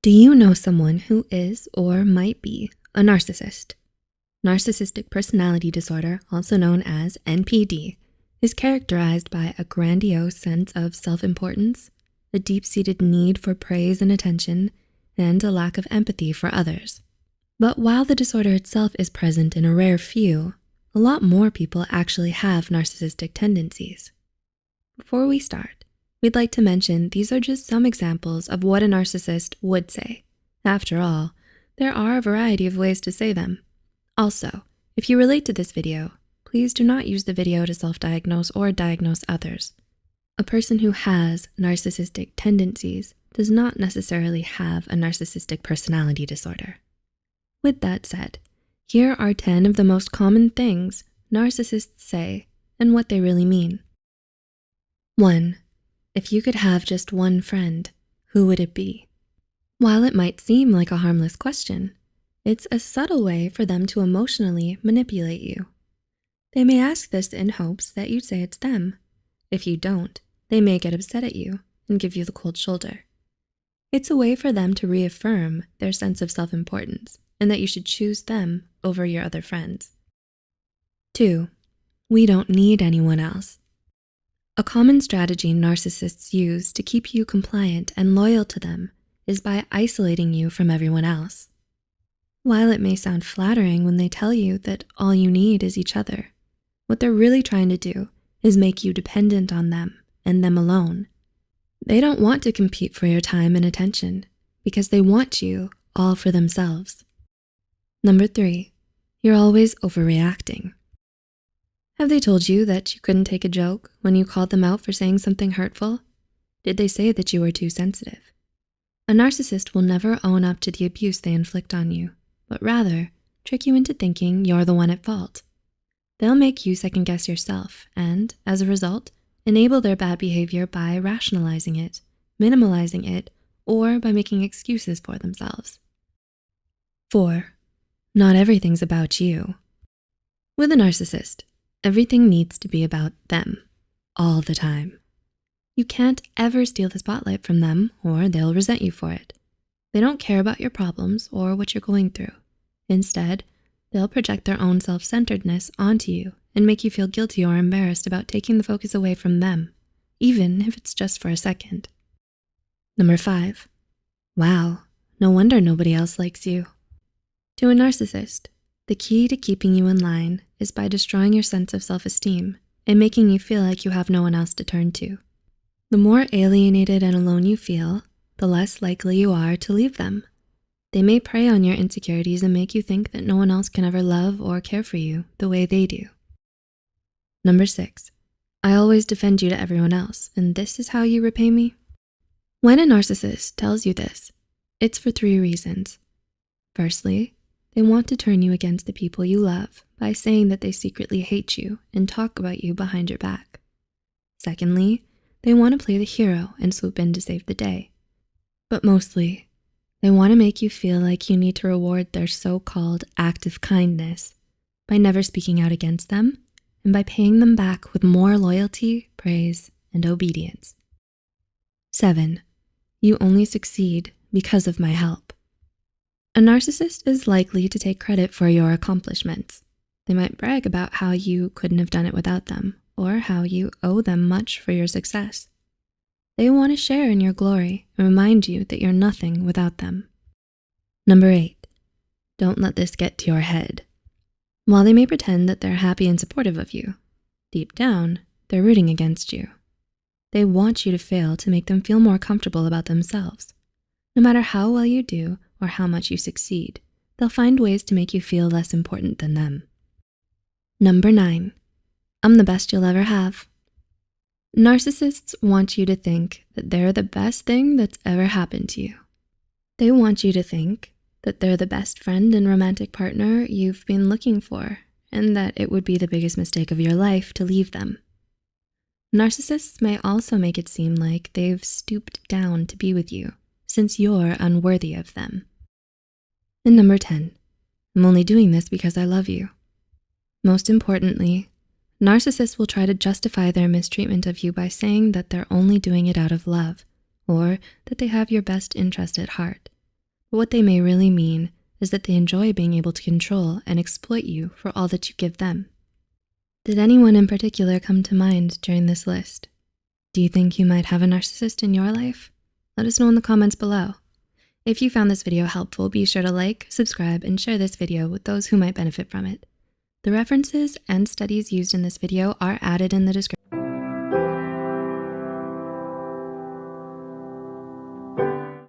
Do you know someone who is or might be a narcissist? Narcissistic Personality Disorder, also known as NPD, is characterized by a grandiose sense of self-importance, a deep-seated need for praise and attention, and a lack of empathy for others. But while the disorder itself is present in a rare few, a lot more people actually have narcissistic tendencies. Before we start, we'd like to mention these are just some examples of what a narcissist would say. After all, there are a variety of ways to say them. Also, if you relate to this video, please do not use the video to self-diagnose or diagnose others. A person who has narcissistic tendencies does not necessarily have a narcissistic personality disorder. With that said, here are 10 of the most common things narcissists say and what they really mean. 1. If you could have just one friend, who would it be? While it might seem like a harmless question, it's a subtle way for them to emotionally manipulate you. They may ask this in hopes that you'd say it's them. If you don't, they may get upset at you and give you the cold shoulder. It's a way for them to reaffirm their sense of self-importance and that you should choose them over your other friends. 2. We don't need anyone else. A common strategy narcissists use to keep you compliant and loyal to them is by isolating you from everyone else. While it may sound flattering when they tell you that all you need is each other, what they're really trying to do is make you dependent on them and them alone. They don't want to compete for your time and attention because they want you all for themselves. 3, you're always overreacting. Have they told you that you couldn't take a joke when you called them out for saying something hurtful? Did they say that you were too sensitive? A narcissist will never own up to the abuse they inflict on you, but rather trick you into thinking you're the one at fault. They'll make you second-guess yourself and, as a result, enable their bad behavior by rationalizing it, minimalizing it, or by making excuses for themselves. 4, not everything's about you. With a narcissist, everything needs to be about them, all the time. You can't ever steal the spotlight from them or they'll resent you for it. They don't care about your problems or what you're going through. Instead, they'll project their own self-centeredness onto you and make you feel guilty or embarrassed about taking the focus away from them, even if it's just for a second. 5, wow, no wonder nobody else likes you. To a narcissist, the key to keeping you in line is by destroying your sense of self-esteem and making you feel like you have no one else to turn to. The more alienated and alone you feel, the less likely you are to leave them. They may prey on your insecurities and make you think that no one else can ever love or care for you the way they do. 6, I always defend you to everyone else, and this is how you repay me? When a narcissist tells you this, it's for 3 reasons. Firstly, they want to turn you against the people you love by saying that they secretly hate you and talk about you behind your back. Secondly, they want to play the hero and swoop in to save the day. But mostly, they want to make you feel like you need to reward their so-called act of kindness by never speaking out against them and by paying them back with more loyalty, praise, and obedience. 7, you only succeed because of my help. A narcissist is likely to take credit for your accomplishments. They might brag about how you couldn't have done it without them or how you owe them much for your success. They want to share in your glory and remind you that you're nothing without them. 8, don't let this get to your head. While they may pretend that they're happy and supportive of you, deep down, they're rooting against you. They want you to fail to make them feel more comfortable about themselves. No matter how well you do or how much you succeed, they'll find ways to make you feel less important than them. 9, I'm the best you'll ever have. Narcissists want you to think that they're the best thing that's ever happened to you. They want you to think that they're the best friend and romantic partner you've been looking for, and that it would be the biggest mistake of your life to leave them. Narcissists may also make it seem like they've stooped down to be with you, since you're unworthy of them. And 10, I'm only doing this because I love you. Most importantly, narcissists will try to justify their mistreatment of you by saying that they're only doing it out of love, or that they have your best interest at heart. But what they may really mean is that they enjoy being able to control and exploit you for all that you give them. Did anyone in particular come to mind during this list? Do you think you might have a narcissist in your life? Let us know in the comments below. If you found this video helpful, be sure to like, subscribe, and share this video with those who might benefit from it. The references and studies used in this video are added in the description.